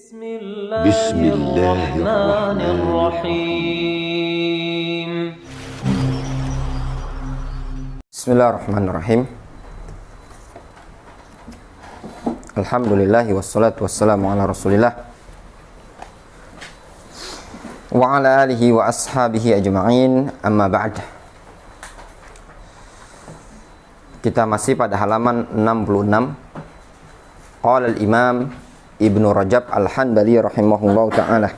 بسم الله الرحمن الرحيم بسم الله الرحمن الرحيم الحمد لله والصلاة والسلام على رسول الله وعلى آله وأصحابه أجمعين أما بعد. Kita masih pada halaman 66. Qala al-Imam Ibnu Rajab Al-Hanbali rahimahullahu ta'ala.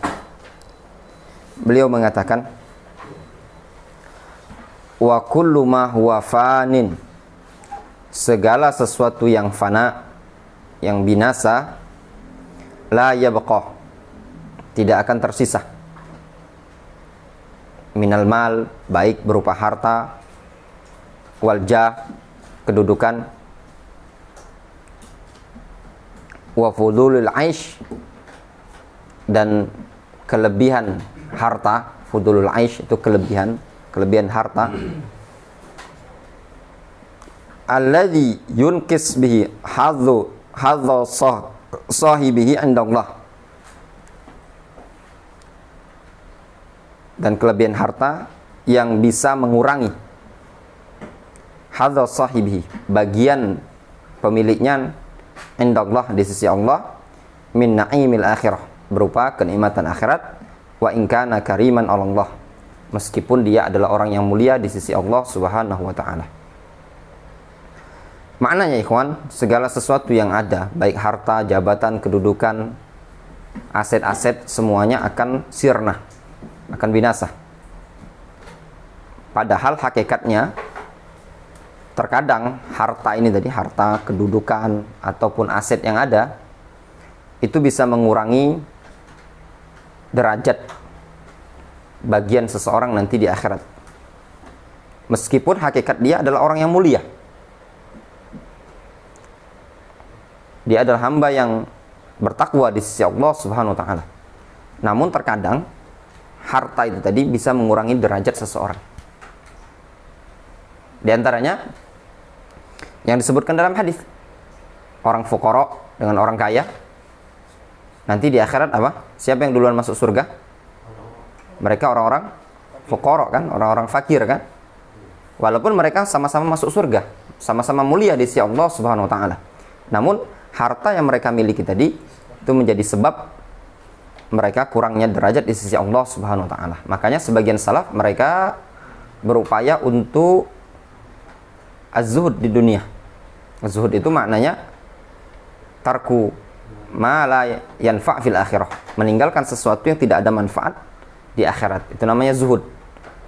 Beliau mengatakan, wa kullu ma huwa fanin, segala sesuatu yang fana, yang binasa, la yabqa, tidak akan tersisa, minal mal, baik berupa harta, wal jah, kedudukan, wa fudulul aish, dan kelebihan harta. Fudulul aish itu kelebihan harta. Alladhi yunkis bihi hadzu sahibihi indallah, dan kelebihan harta yang bisa mengurangi hadza sahibihi, bagian pemiliknya, indallah, di sisi Allah, min na'imil akhirah, berupa kenikmatan akhirat, wa in kana kariman Allah, meskipun dia adalah orang yang mulia di sisi Allah Subhanahu wa ta'ala. Maknanya ikhwan, segala sesuatu yang ada, baik harta, jabatan, kedudukan, aset-aset, semuanya akan sirna, akan binasa. Padahal hakikatnya, terkadang harta ini tadi, harta, kedudukan, ataupun aset yang ada, itu bisa mengurangi derajat bagian seseorang nanti di akhirat, meskipun hakikat dia adalah orang yang mulia, dia adalah hamba yang bertakwa di sisi Allah Subhanahu wa ta'ala. Namun terkadang harta itu tadi bisa mengurangi derajat seseorang. Di antaranya yang disebutkan dalam hadis, orang fuqara dengan orang kaya, nanti di akhirat apa? Siapa yang duluan masuk surga? Mereka orang-orang fuqara kan, orang-orang fakir kan. Walaupun mereka sama-sama masuk surga, sama-sama mulia di sisi Allah Subhanahu wa ta'ala. Namun harta yang mereka miliki tadi itu menjadi sebab mereka kurangnya derajat di sisi Allah Subhanahu wa ta'ala. Makanya sebagian salaf mereka berupaya untuk az-zuhud di dunia. Az-zuhud itu maknanya tarku ma la yanfa' fil akhirah, meninggalkan sesuatu yang tidak ada manfaat di akhirat. Itu namanya zuhud.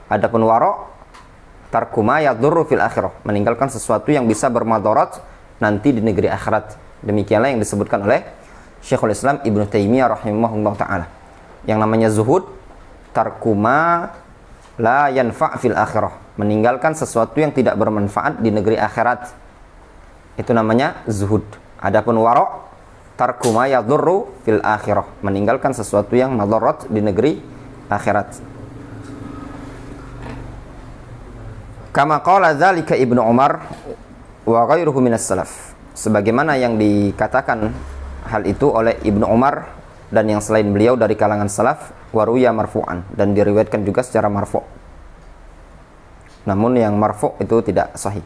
Adapun wara', tarku ma yadurru fil akhirah, meninggalkan sesuatu yang bisa bermadarat nanti di negeri akhirat. Demikianlah yang disebutkan oleh Syekhul Islam Ibnu Taimiyah rahimahullah ta'ala. Yang namanya zuhud, tarku ma la yanfa' fil akhirah, meninggalkan sesuatu yang tidak bermanfaat di negeri akhirat. Itu namanya zuhud. Adapun wara', tarku ma yadurru fil akhirah, meninggalkan sesuatu yang madarat di negeri akhirat. Kama qala dzalika Ibnu Umar wa ghairuhu minas salaf, sebagaimana yang dikatakan hal itu oleh Ibnu Umar dan yang selain beliau dari kalangan salaf, waruya marfu'an, dan diriwayatkan juga secara marfu'. Namun yang marfu' itu tidak sahih.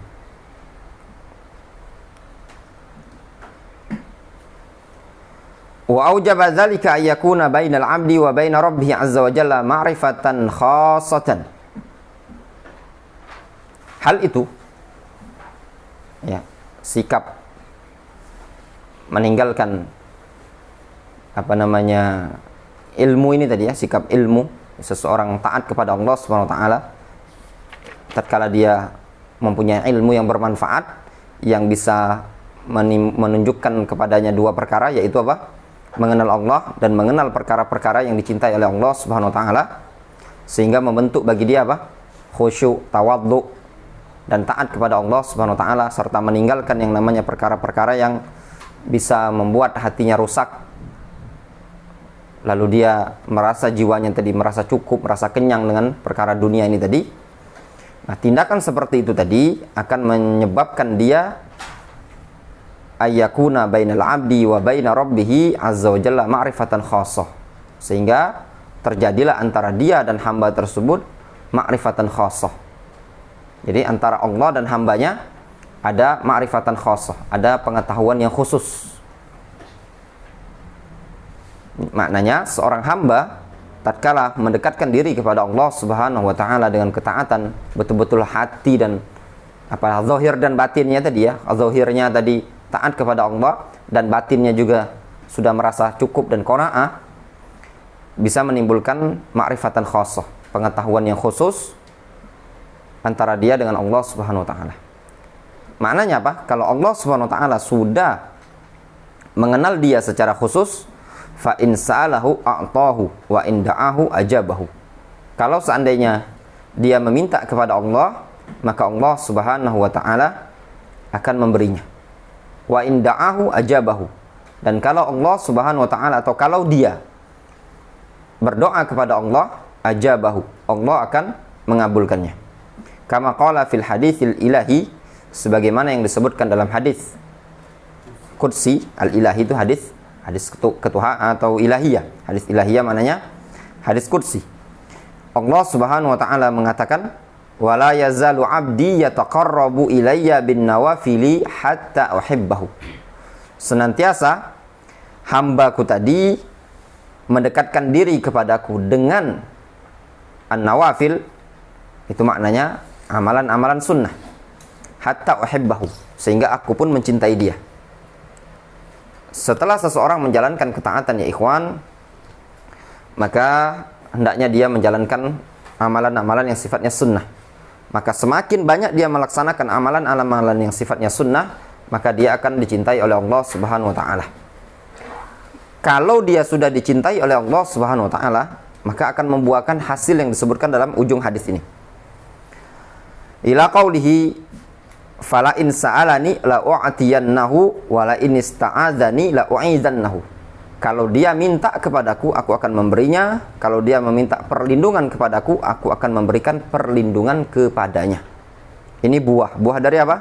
Wa aujaba dzalika ay yakuna bainal 'abdi wa baina rabbih 'azza wa jalla ma'rifatan khassatan. Hal itu, ya, sikap meninggalkan ilmu ini tadi, ya, sikap ilmu seseorang taat kepada Allah Subhanahu wa ta'ala tatkala dia mempunyai ilmu yang bermanfaat yang bisa menunjukkan kepadanya dua perkara, yaitu apa? Mengenal Allah dan mengenal perkara-perkara yang dicintai oleh Allah Subhanahu wa ta'ala, sehingga membentuk bagi dia apa? Khusyuk, tawadhu, dan taat kepada Allah Subhanahu wa ta'ala, serta meninggalkan yang namanya perkara-perkara yang bisa membuat hatinya rusak, lalu dia merasa jiwanya tadi merasa cukup, merasa kenyang dengan perkara dunia ini tadi. Nah, tindakan seperti itu tadi akan menyebabkan dia ayyakuna bainal abdi wa baina rabbih azza wa jalla ma'rifatan khassah. Sehingga terjadilah antara dia dan hamba tersebut ma'rifatan khassah. Jadi antara Allah dan hambanya ada ma'rifatan khassah, ada pengetahuan yang khusus. Maknanya seorang hamba tatkala mendekatkan diri kepada Allah Subhanahu wa taala dengan ketaatan, betul-betul hati dan zahir dan batinnya tadi ya. Zahirnya tadi taat kepada Allah dan batinnya juga sudah merasa cukup dan qanaah, bisa menimbulkan ma'rifatan khassah, pengetahuan yang khusus antara dia dengan Allah Subhanahu wa taala. Maknanya apa? Kalau Allah Subhanahu wa taala sudah mengenal dia secara khusus, fa in sa'alahu a'tahu wa in da'ahu ajabahu. Kalau seandainya dia meminta kepada Allah, maka Allah Subhanahu wa taala akan memberinya. Wa in da'ahu ajabahu. Dan kalau Allah Subhanahu wa taala atau kalau dia berdoa kepada Allah, ajabahu, Allah akan mengabulkannya. Kama qala fil haditsil ilahi, sebagaimana yang disebutkan dalam hadis qudsi. Al-ilahi itu hadis ketuhaan atau ilahiyah. Hadis ilahiyah maknanya hadis qudsi. Allah Subhanahu wa taala mengatakan, wala yazalu abdi yataqarrabu ilayya bin nawafili hatta uhibbahu. Senantiasa hambaku tadi mendekatkan diri kepadaku dengan an-nawafil, itu maknanya amalan-amalan sunnah, hatta uhibbahu, sehingga aku pun mencintai dia. Setelah seseorang menjalankan ketaatan ya ikhwan, maka hendaknya dia menjalankan amalan-amalan yang sifatnya sunnah. Maka semakin banyak dia melaksanakan amalan-amalan yang sifatnya sunnah, maka dia akan dicintai oleh Allah Subhanahu wa taala. Kalau dia sudah dicintai oleh Allah Subhanahu wa taala, maka akan membuahkan hasil yang disebutkan dalam ujung hadis ini. Ila qaulihi fala in sa'alani la u'tiyannahu wa la in ista'adzani la u'izannahu. Kalau dia minta kepadaku, aku akan memberinya. Kalau dia meminta perlindungan kepadaku, aku akan memberikan perlindungan kepadanya. Ini buah dari apa?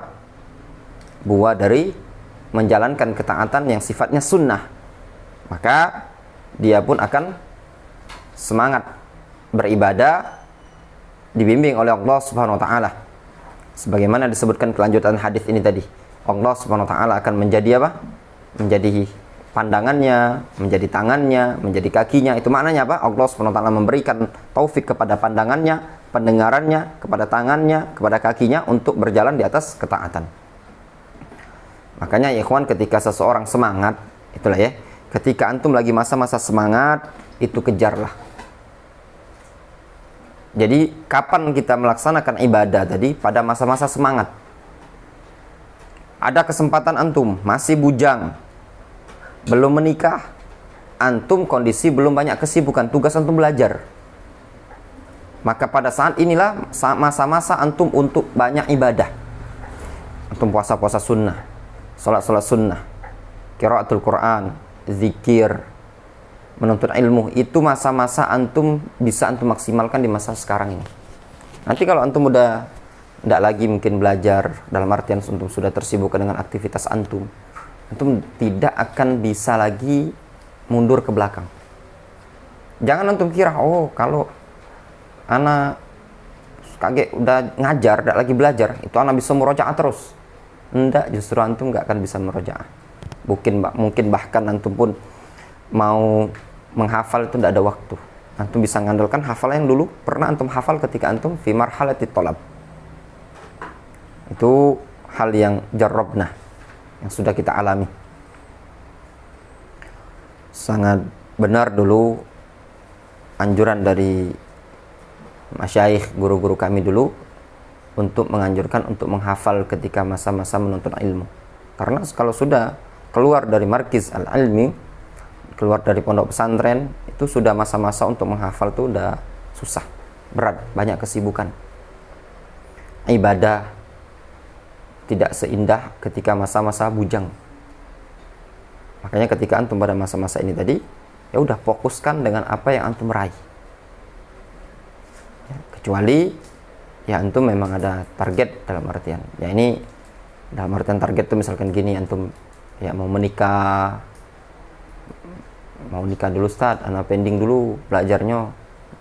Buah dari menjalankan ketaatan yang sifatnya sunnah. Maka dia pun akan semangat beribadah, dibimbing oleh Allah Subhanahu wa taala. Sebagaimana disebutkan kelanjutan hadis ini tadi, Allah Subhanahu wa taala akan menjadi apa? Menjadi pandangannya, menjadi tangannya, menjadi kakinya. Itu maknanya apa? Allah Subhanahu wa taala memberikan taufik kepada pandangannya, pendengarannya, kepada tangannya, kepada kakinya untuk berjalan di atas ketaatan. Makanya ya ikhwan, ketika seseorang semangat, itulah ya, ketika antum lagi masa-masa semangat, itu kejarlah. Jadi kapan kita melaksanakan ibadah tadi? Pada masa-masa semangat. Ada kesempatan antum masih bujang, belum menikah, antum kondisi belum banyak kesibukan, tugas antum belajar. Maka pada saat inilah masa-masa antum untuk banyak ibadah. Antum puasa-puasa sunnah, salat-salat sunnah, qiraatul Quran, zikir, menuntut ilmu. Itu masa-masa antum bisa antum maksimalkan di masa sekarang ini. Nanti kalau antum udah tidak lagi mungkin belajar, dalam artian antum sudah tersibukkan dengan aktivitas antum tidak akan bisa lagi mundur ke belakang. Jangan antum kira, oh kalau anak kaget udah ngajar, tidak lagi belajar, itu anak bisa murojaah terus. Enggak, justru antum nggak akan bisa murojaah. Mungkin bahkan antum pun mau menghafal itu tidak ada waktu. Antum bisa mengandalkan hafalan yang dulu pernah antum hafal ketika antum fi marhalatit thalab. Itu hal yang jarrabnah, yang sudah kita alami. Sangat benar dulu anjuran dari masyayikh, guru-guru kami dulu, untuk menganjurkan untuk menghafal ketika masa-masa menuntut ilmu. Karena kalau sudah keluar dari markiz al-ilmi, keluar dari pondok pesantren, itu sudah masa-masa untuk menghafal itu udah susah, berat, banyak kesibukan. Ibadah tidak seindah ketika masa-masa bujang. Makanya ketika antum pada masa-masa ini tadi, ya udah fokuskan dengan apa yang antum raih. Ya, kecuali ya antum memang ada target, dalam artian ya ini dalam artian target itu misalkan gini, antum ya mau nikah dulu Ustaz, anak pending dulu belajarnya,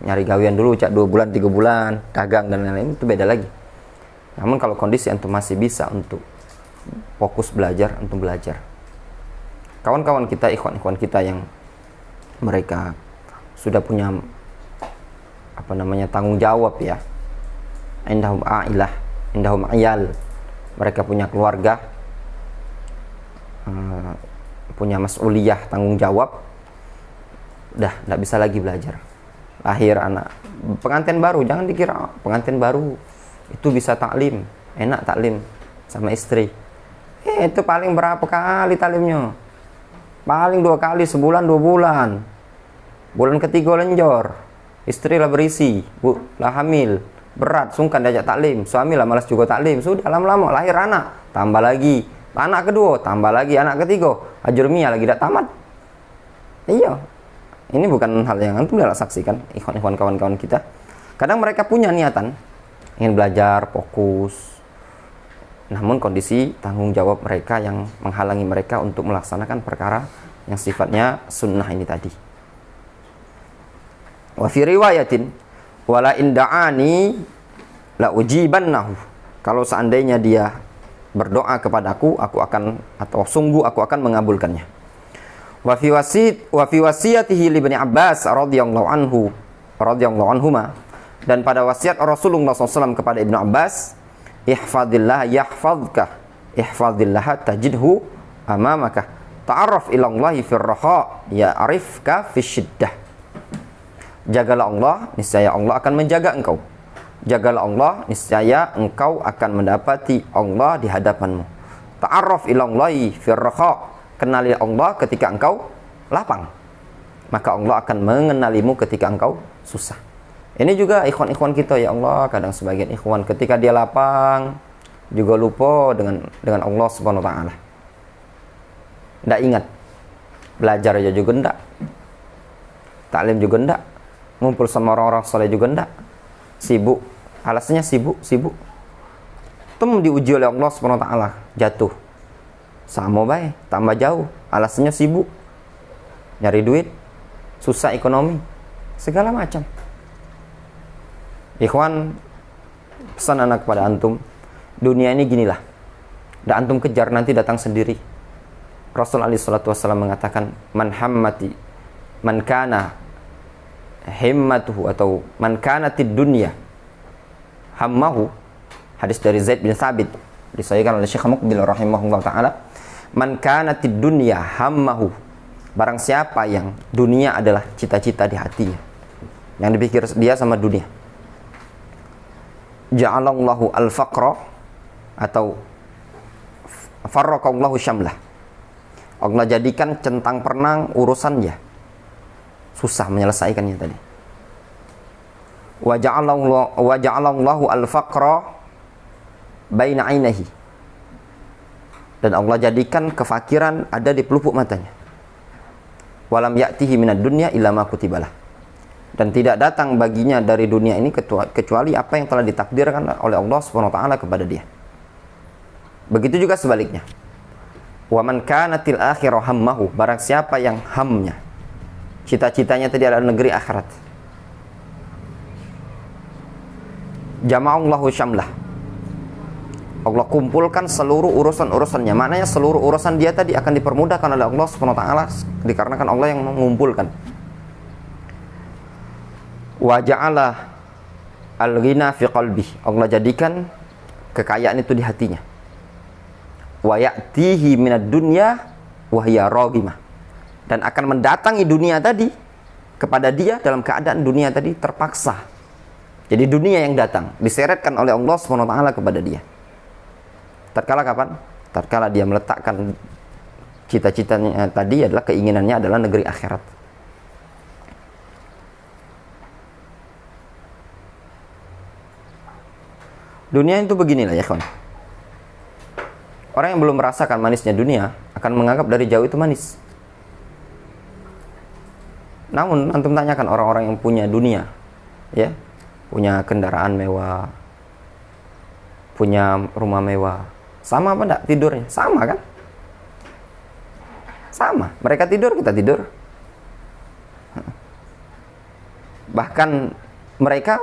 nyari gawian dulu cak 2 bulan 3 bulan dagang dan lain-lain, itu beda lagi. Namun kalau kondisi antum masih bisa untuk fokus belajar, antum belajar. Kawan-kawan kita, ikhwan-ikhwan kita yang mereka sudah punya tanggung jawab ya, indahum ailah, indahum ayal, mereka punya keluarga, punya mas'uliyah, tanggung jawab, udah tidak bisa lagi belajar. Lahir anak pengantin baru, jangan dikira pengantin baru itu bisa taklim, enak taklim sama istri. Itu paling berapa kali taklimnya? Paling 2 kali sebulan 2 bulan. Bulan ketiga lenjor, istri lah berisi, bu lah hamil, berat, sungkan diajak taklim, suami lah malas juga taklim. Sudah lama-lama lahir anak, tambah lagi anak kedua, tambah lagi anak ketiga, ajurmiyah lagi tidak tamat. Iya, ini bukan hal yang antum tidak saksikan, ikhwan-ikhwan kawan-kawan kita. Kadang mereka punya niatan ingin belajar, fokus, namun kondisi tanggung jawab mereka yang menghalangi mereka untuk melaksanakan perkara yang sifatnya sunnah ini tadi. Wa fi riwayatin wala inda'ani la ujibannahu. Kalau seandainya dia berdoa kepadaku, aku akan, atau sungguh aku akan mengabulkannya. Wa fi wasiyatihi li Ibnu Abbas radhiyallahu anhuma, dan pada wasiat Rasulullah SAW kepada Ibnu Abbas, ihfadillah yahfadka, ihfadillah tajidhu amamaka, ta'arraf ila Allahi fir raha ya'rifka fis syiddah. Jagalah Allah, niscaya Allah akan menjaga engkau. Jagalah Allah, niscaya engkau akan mendapati Allah di hadapanmu. Ta'arraf ila Allahi fir raha, kenali Allah ketika engkau lapang, maka Allah akan mengenalimu ketika engkau susah. Ini juga ikhwan-ikhwan kita ya Allah, kadang sebagian ikhwan ketika dia lapang juga lupa dengan Allah Subhanahu wa taala. Enggak ingat. Belajar aja juga enggak. Taklim juga enggak. Ngumpul sama orang-orang soleh juga enggak. Sibuk. Alasannya sibuk. Diuji oleh Allah Subhanahu wa taala, jatuh. Sama baik, tambah jauh. Alasannya sibuk. Nyari duit, susah ekonomi, segala macam. Ikhwan, pesan anak kepada antum, dunia ini ginilah, dan antum kejar nanti datang sendiri. Rasul alaihi salatu wassalam mengatakan, man kana himmatuhu, atau man kanatid dunya hammahu, hadis dari Zaid bin Thabit disahihkan oleh Syekh Muqbil rahimahullah taala, man kanatid dunya hammahu, barang siapa yang dunia adalah cita-cita di hatinya, yang dipikir dia sama dunia, ja'alallahu al-faqra, atau farraqallahu syamlah, Allah jadikan centang perenang urusannya, susah menyelesaikannya tadi. Wa ja'alallahu al-faqra baina ainihi, dan Allah jadikan kefakiran ada di pelupuk matanya. Walam ya'tihi minad dunya illa ma kutibalah, dan tidak datang baginya dari dunia ini kecuali apa yang telah ditakdirkan oleh Allah Subhanahu wa taala kepada dia. Begitu juga sebaliknya. Wa man kanatil akhirah hammahu, barang siapa yang hamnya, cita-citanya tadi adalah negeri akhirat, jama'allahu syamlah, Allah kumpulkan seluruh urusan-urusannya. Maknanya seluruh urusan dia tadi akan dipermudahkan oleh Allah Subhanahu wa taala dikarenakan Allah yang mengumpulkan. Wa ja'ala al-ghina fi qalbi, Allah jadikan kekayaan itu di hatinya. Wa ya'tihi minad dunya wa hiya raghimah, dan akan mendatangi dunia tadi kepada dia dalam keadaan dunia tadi terpaksa. Jadi dunia yang datang diseretkan oleh Allah Subhanahu wa taala kepada dia. Tatkala kapan? Tatkala dia meletakkan cita-citanya tadi adalah, keinginannya adalah negeri akhirat. Dunia itu beginilah ya kawan. Orang yang belum merasakan manisnya dunia akan menganggap dari jauh itu manis. Namun antum tanyakan orang-orang yang punya dunia, ya, punya kendaraan mewah, punya rumah mewah, sama apa enggak tidurnya? Sama kan? Sama, mereka tidur, kita tidur. Bahkan mereka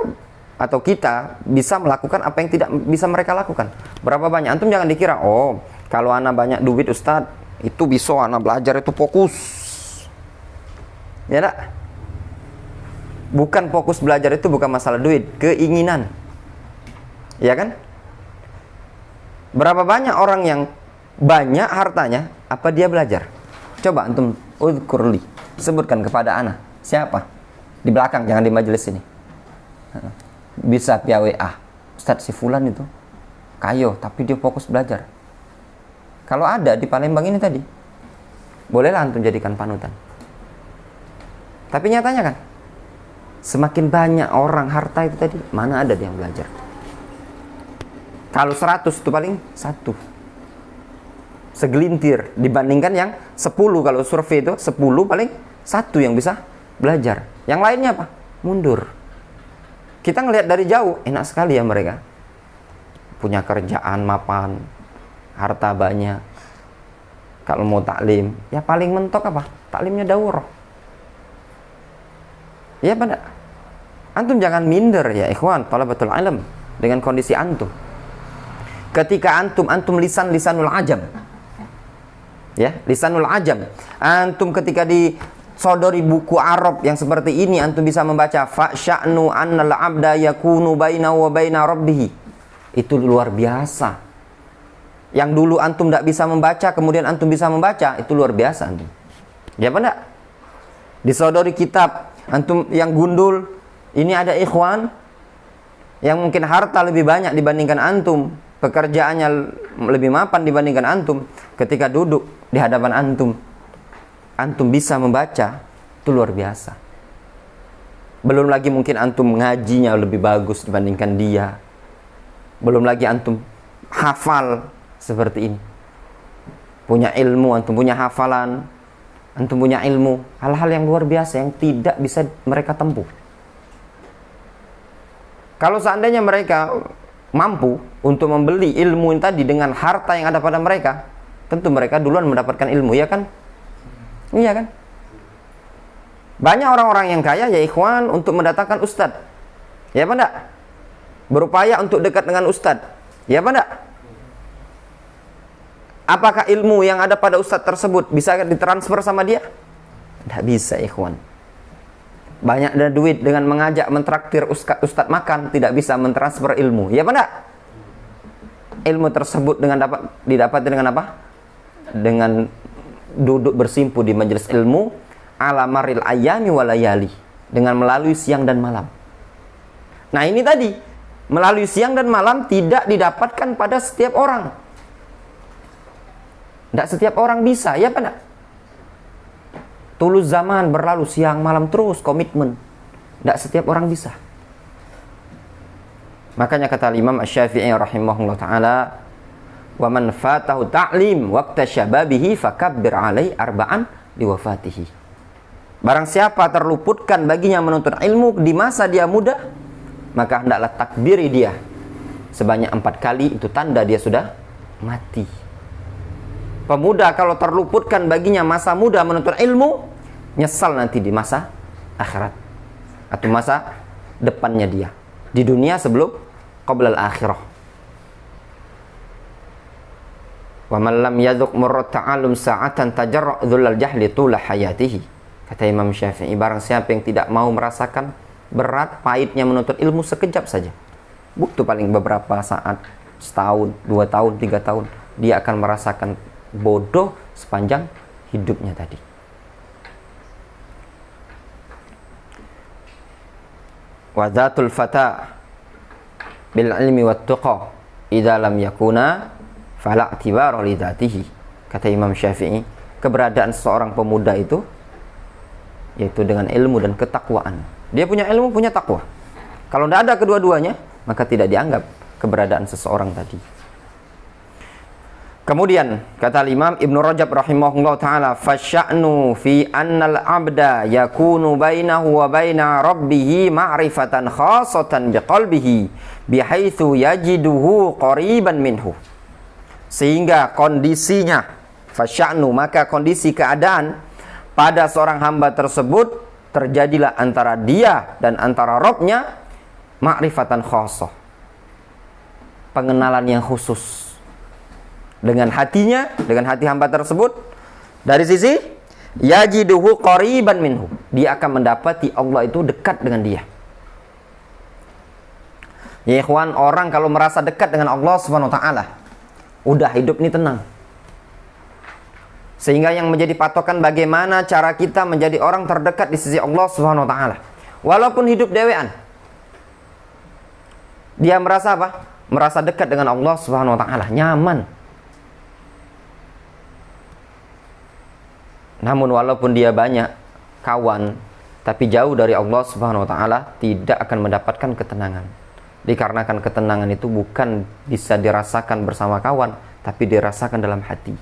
atau kita bisa melakukan apa yang tidak bisa mereka lakukan. Berapa banyak? Antum jangan dikira, oh kalau anak banyak duit Ustadz, itu bisa anak belajar itu fokus. Ya tak? Bukan fokus belajar itu bukan masalah duit, keinginan. Ya kan? Berapa banyak orang yang banyak hartanya, apa dia belajar? Coba antum udhkurli, sebutkan kepada anak. Siapa? Di belakang, jangan di majelis ini. Bisa via WA. Ustadz si fulan itu kayo, tapi dia fokus belajar. Kalau ada di Palembang ini tadi, bolehlah antum jadikan panutan. Tapi nyatanya kan, semakin banyak orang harta itu tadi, mana ada dia yang belajar? Kalau 100 itu paling 1. Segelintir dibandingkan yang 10. Kalau survei itu 10 paling 1 yang bisa belajar. Yang lainnya apa? Mundur. Kita ngelihat dari jauh, enak sekali ya mereka. Punya kerjaan mapan, harta banyak. Kalau mau taklim, ya paling mentok apa? Taklimnya daurah. Ya pada antum jangan minder ya ikhwan, thalabatul ilm dengan kondisi antum. Ketika antum lisanul ajam. Ya, lisanul ajam. Antum ketika disodori buku Arab yang seperti ini, antum bisa membaca fa sya'nu annal abda yakunu bainahu wa baina rabbih. Itu luar biasa. Yang dulu antum tidak bisa membaca, kemudian antum bisa membaca, itu luar biasa antum. Ya apa enggak? Disodori kitab antum yang gundul, ini ada ikhwan yang mungkin harta lebih banyak dibandingkan antum, pekerjaannya lebih mapan dibandingkan antum. Ketika duduk di hadapan antum bisa membaca, itu luar biasa. Belum lagi mungkin antum ngajinya lebih bagus dibandingkan dia. Belum lagi antum hafal seperti ini. Punya ilmu, antum punya hafalan, antum punya ilmu, hal-hal yang luar biasa yang tidak bisa mereka tempuh. Kalau seandainya mereka mampu untuk membeli ilmu tadi dengan harta yang ada pada mereka, tentu mereka duluan mendapatkan ilmu, ya kan? Iya kan? Banyak orang-orang yang kaya ya ikhwan untuk mendatangkan ustadz. Ya apa enggak? Berupaya untuk dekat dengan ustadz. Ya apa enggak? Apakah ilmu yang ada pada ustadz tersebut bisa ditransfer sama dia? Tidak bisa ikhwan. Banyak ada duit dengan mengajak mentraktir ustadz makan, tidak bisa mentransfer ilmu. Ya apa enggak? Ilmu tersebut didapati dengan apa? Dengan duduk bersimpu di majelis ilmu ala maril ayami walayali, dengan melalui siang dan malam. Nah ini tadi, melalui siang dan malam tidak didapatkan pada setiap orang. Tidak setiap orang bisa, ya apa enggak? Tulus zaman berlalu, siang malam terus komitmen. Tidak setiap orang bisa. Makanya kata Imam Asy-Syafi'i rahimahullah ta'ala, wa man fatahu ta'lim waqta syababihi fakabbir alai arba'an liwafatihi. Barang siapa terluputkan baginya menuntut ilmu di masa dia muda, maka hendaklah takbiri dia sebanyak 4 kali, itu tanda dia sudah mati. Pemuda kalau terluputkan baginya masa muda menuntut ilmu, nyesal nanti di masa akhirat atau masa depannya dia di dunia sebelum qablal akhirah. Wa man lam yadhuq murrat ta'allum sa'atan tajarra dhullal jahli tula hayatihi. Kata Imam Syafi'i, barang siapa yang tidak mau merasakan berat pahitnya menuntut ilmu sekejap saja, butuh paling beberapa saat, setahun, 2 tahun, 3 tahun, dia akan merasakan bodoh sepanjang hidupnya tadi. Wa dzatul fata bil ilmi wat tuqa idza lam yakuna fala i'tibara li dzatihi. Kata Imam Syafi'i, keberadaan seorang pemuda itu yaitu dengan ilmu dan ketakwaan. Dia punya ilmu, punya takwa. Kalau tidak ada kedua-duanya, maka tidak dianggap keberadaan seseorang tadi. Kemudian kata Imam Ibnu Rajab rahimahullah taala, fasya'nu fi annal abda yakunu bainahu wa baina rabbih ma'rifatan khassatan biqalbihi bihaitsu yajiduhu qariban minhu. Sehingga kondisinya Fasya'nu, maka kondisi keadaan pada seorang hamba tersebut terjadilah antara dia dan antara Rabb-nya ma'rifatan khassah, pengenalan yang khusus dengan hatinya, dengan hati hamba tersebut. Dari sisi yajiduhu qariban minhu, dia akan mendapati Allah itu dekat dengan dia. Ya ikhwan, orang kalau merasa dekat dengan Allah Subhanahu wa taala, udah hidup ini tenang. Sehingga yang menjadi patokan bagaimana cara kita menjadi orang terdekat di sisi Allah Subhanahu wa taala. Walaupun hidup dewean, dia merasa apa? Merasa dekat dengan Allah Subhanahu wa taala, nyaman. Namun walaupun dia banyak kawan, tapi jauh dari Allah Subhanahu wa taala, tidak akan mendapatkan ketenangan. Dikarenakan ketenangan itu bukan bisa dirasakan bersama kawan, tapi dirasakan dalam hati.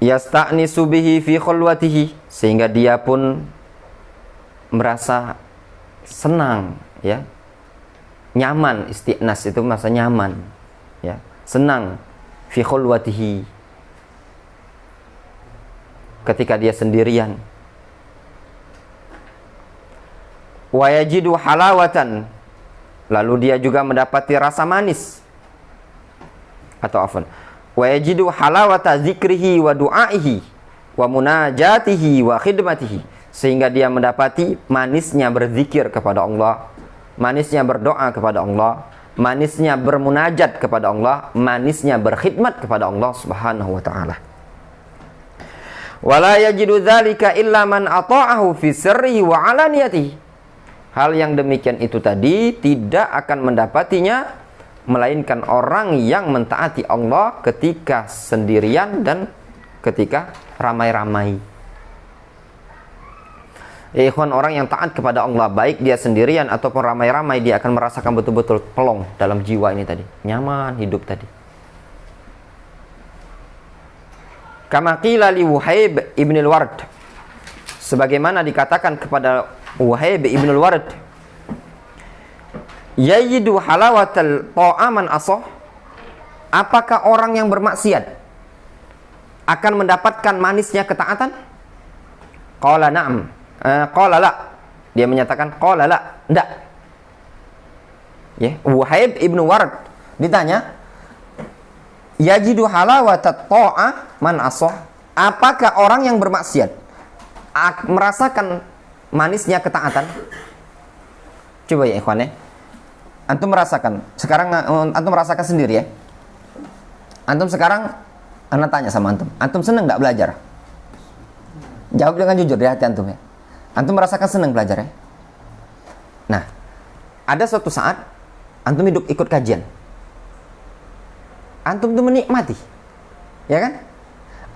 Yasta'nisu bihi fi khulwatihi, sehingga dia pun merasa senang, ya, nyaman. Isti'nas itu merasa nyaman, ya, senang fi khulwatihi, ketika dia sendirian. Wa yajidu halawatan, lalu dia juga mendapati rasa manis, atau afwan, wa yajidu halawata zikrihi wa du'aihi wa munajatihi wa khidmatihi, sehingga dia mendapati manisnya berzikir kepada Allah, manisnya berdoa kepada Allah, manisnya bermunajat kepada Allah, manisnya berkhidmat kepada Allah Subhanahu wa taala. Wala yajidu dzalika illa man ata'ahu fi sirrihi wa alaniyatihi. Hal yang demikian itu tadi tidak akan mendapatinya melainkan orang yang mentaati Allah ketika sendirian dan ketika ramai-ramai. Ikhwan, orang yang taat kepada Allah, baik dia sendirian ataupun ramai-ramai, dia akan merasakan betul-betul pelong dalam jiwa ini tadi, nyaman hidup tadi. Kama qila li Wuhaib ibn al-Ward, sebagaimana dikatakan kepada Wuhaib ibn al-Ward, yajidu halawatal ta'aman asah, apakah orang yang bermaksiat akan mendapatkan manisnya ketaatan? Qala na'am, qala la, dia menyatakan qala la, enggak. Ya, Wuhaib ibn Ward ditanya, yajidu halawatat ta'ah man asah, apakah orang yang bermaksiat merasakan manisnya ketaatan? Coba ya ikhwan ya, antum merasakan, sekarang antum merasakan sendiri ya. Antum sekarang, anak tanya sama antum senang nggak belajar? Jawab dengan jujur di hati antum ya. Antum merasakan senang belajar ya? Nah, ada suatu saat antum ikut kajian, antum tuh menikmati, ya kan?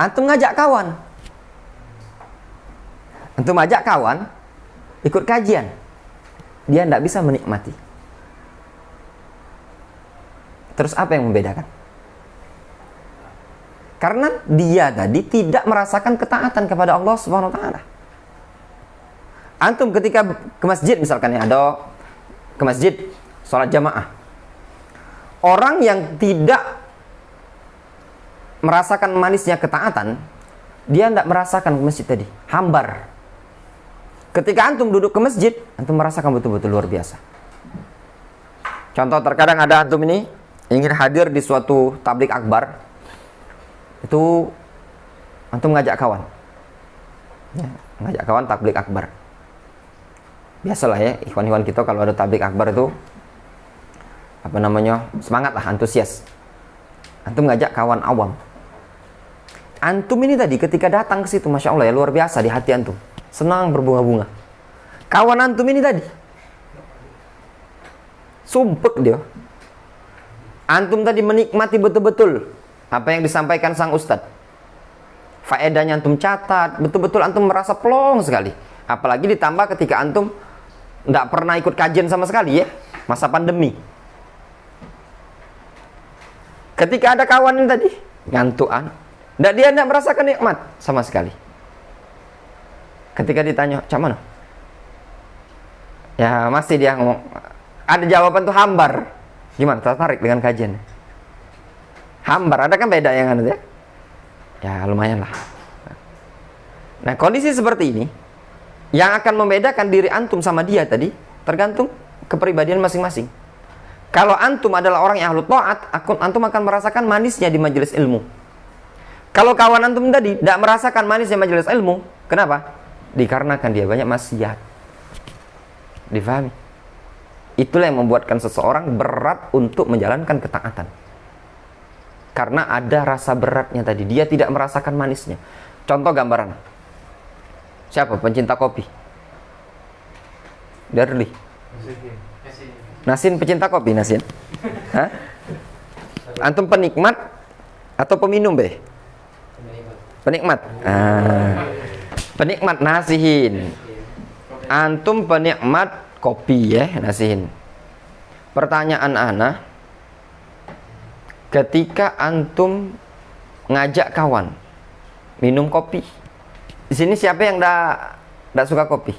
Antum ngajak kawan, antum ajak kawan ikut kajian, dia tidak bisa menikmati. Terus apa yang membedakan? Karena dia tadi tidak merasakan ketaatan kepada Allah Subhanahu wa taala. Antum ketika ke masjid misalkan ya, ada ke masjid sholat jamaah, orang yang tidak merasakan manisnya ketaatan, dia tidak merasakan ke masjid tadi, hambar. Ketika antum duduk ke masjid, antum merasakan betul-betul luar biasa. Contoh, terkadang ada antum ini ingin hadir di suatu tablik akbar, itu antum ngajak kawan, ya, ngajak kawan tablik akbar. Biasalah ya, ikhwan-ikhwan kita kalau ada tablik akbar itu apa namanya, semangat lah, antusias. Antum ngajak kawan awam. Antum ini tadi ketika datang ke situ, masya Allah ya, luar biasa di hati antum, senang berbunga-bunga. Kawan antum ini tadi sumpek dia. Antum tadi menikmati betul-betul apa yang disampaikan sang ustadz. Faedahnya antum catat, betul-betul antum merasa plong sekali. Apalagi ditambah ketika antum tidak pernah ikut kajian sama sekali ya, masa pandemi. Ketika ada kawan ini tadi ngantuan, dia tidak merasakan nikmat sama sekali. Ketika ditanya, "Cak mana?" Ya masih dia ngomong, ada jawaban tuh hambar. Gimana, tertarik dengan kajian? Hambar, ada kan beda yang anu ya? Ya lumayan lah. Nah kondisi seperti ini, yang akan membedakan diri antum sama dia tadi, tergantung kepribadian masing-masing. Kalau antum adalah orang yang ahlu ta'at, antum akan merasakan manisnya di majelis ilmu. Kalau kawan antum tadi tidak merasakan manisnya majelis ilmu, kenapa? Dikarenakan dia banyak maksiat. Difahami? Itulah yang membuatkan seseorang berat untuk menjalankan ketaatan. Karena ada rasa beratnya tadi. Dia tidak merasakan manisnya. Contoh gambaran. Siapa pencinta kopi? Darli. Nasin pecinta kopi, Nasin? Hah? Antum penikmat atau peminum, Be? Penikmat. Penikmat Nasihin. Antum penikmat kopi ya, Nasihin. Pertanyaan ana, ketika antum ngajak kawan minum kopi, di sini siapa yang ndak suka kopi?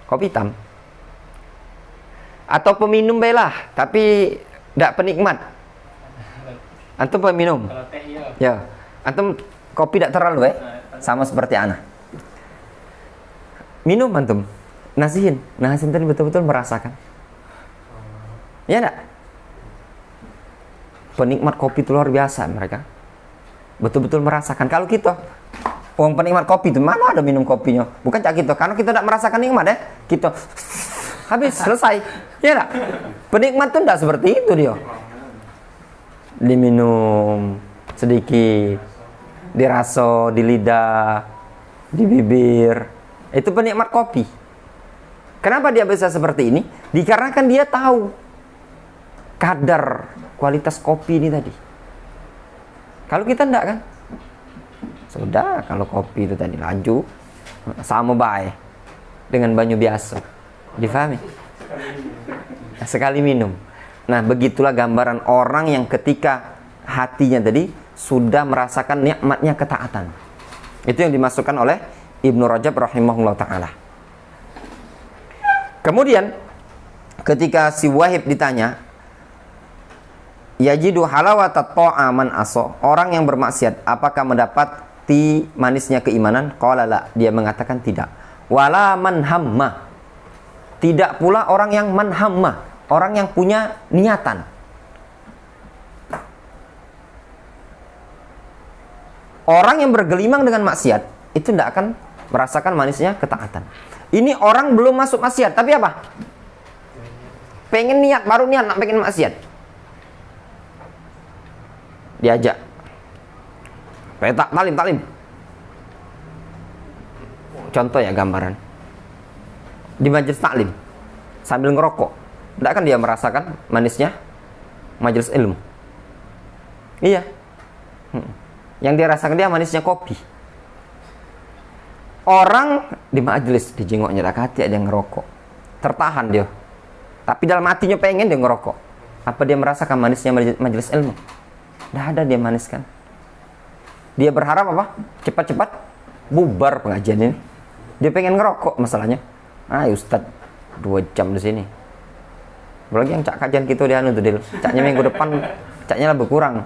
Kopi hitam. Atau peminum belah, tapi ndak penikmat. Antum peminum. Kalau teh ya. Ya, antum kopi tidak terlalu sama seperti ana. Minum antum, Nasihin tadi betul-betul merasakan. Ya enggak? Penikmat kopi itu luar biasa mereka. Betul-betul merasakan. Kalau kita, orang penikmat kopi itu mana ada minum kopinya? Bukan cak kita, karena kita tidak merasakan nikmat ya. Kita habis selesai. Ya enggak? Penikmat itu enggak seperti itu dia. Diminum sedikit, dirasa di lidah, di bibir. Itu penikmat kopi. Kenapa dia bisa seperti ini? Dikarenakan dia tahu kadar kualitas kopi ini tadi. Kalau kita enggak kan? Sudah, kalau kopi itu tadi laju sama baik dengan banyu biasa. Difahami? Sekali minum. Nah, begitulah gambaran orang yang ketika hatinya tadi sudah merasakan nikmatnya ketaatan. Itu yang dimasukkan oleh Ibnu Rajab rahimahullah ta'ala. Kemudian ketika si Wahib ditanya, yajidu halawata ta'a man aso, orang yang bermaksiat apakah mendapati manisnya keimanan? Qala la, dia mengatakan tidak. Wala man hamma, tidak pula orang yang man hamma, orang yang punya niatan. Orang yang bergelimang dengan maksiat itu tidak akan merasakan manisnya ketaatan. Ini orang belum masuk maksiat, tapi apa? Pengen niat, baru niat nak pengen maksiat. Diajak. Petak talim. Contoh ya gambaran. Di majelis taklim sambil ngerokok. Tidak kan dia merasakan manisnya majelis ilmu? Iya. Yang dia rasakan dia manisnya kopi. Orang di majelis dijengoknya dakati ada yang ngerokok, tertahan dia. Tapi dalam hatinya pengen dia ngerokok. Apa dia merasakan manisnya majelis ilmu? Tidak ada dia maniskan. Dia berharap apa? Cepat-cepat bubar pengajian ini. Dia pengen ngerokok masalahnya. Ustaz 2 jam di sini. Apalagi yang cak kajian gitu dia anu tuh Dil. Caknya minggu depan caknya lah berkurang.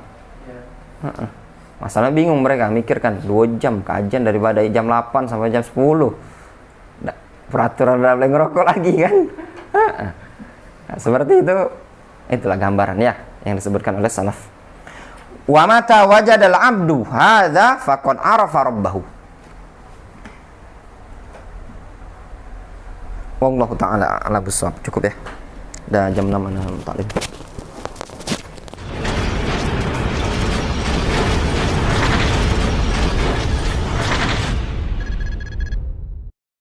Masalah bingung mereka mikirkan 2 jam kajian daripada jam 8 sampai jam 10. Peraturan udah boleh ngerokok lagi kan. Nah, seperti itu. Itulah gambaran ya yang disebutkan oleh salaf. Wa mata wajadal abdu hadza faqad arafa rabbahu. Wallahu ta'ala ala bisawab. Cukup ya. Dah jam 6 ana taklim.